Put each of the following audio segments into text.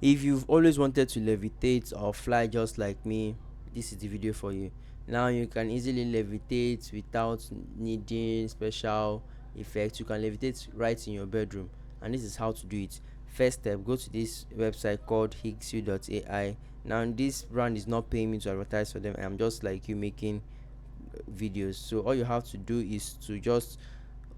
If you've always wanted to levitate or fly just like me, this is the video for you. Now you can easily levitate without needing special effects. You can levitate right in your bedroom, and this is how to do it. First step, go to this website called higgsfield.ai. Now this brand is not paying me to advertise for them. I'm just like you making videos. So all you have to do is to just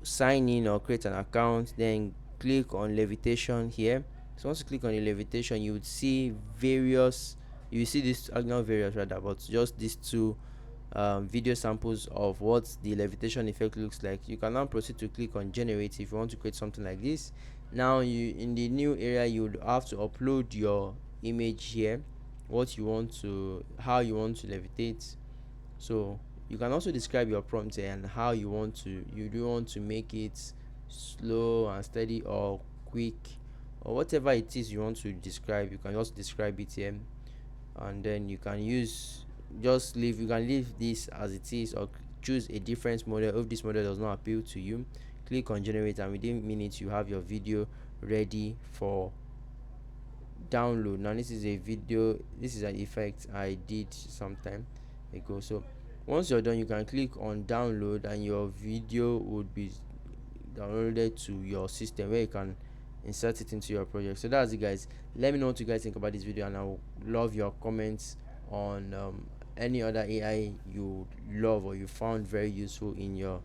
sign in or create an account, then click on levitation here. So once you click on the levitation, you would see various, you will see this, not various rather, but just these two video samples of what the levitation effect looks like. You can now proceed to click on generate if you want to create something like this. Now you, in the new area, you would have to upload your image here, what you want to, how you want to levitate. So you can also describe your prompt here and how you want to, you do want to make it slow and steady or quick, or whatever it is you want to describe. You can just describe it here, and then you can use, just leave, you can leave this as it is or choose a different model if this model does not appeal to you. Click on generate, and within minutes you have your video ready for download. Now this is a video, this is an effect I did some time ago. So once you're done, you can click on download, and your video would be downloaded to your system where you can insert it into your project. So that's it, guys. Let me know what you guys think about this video, and I will love your comments on any other AI you love or you found very useful in your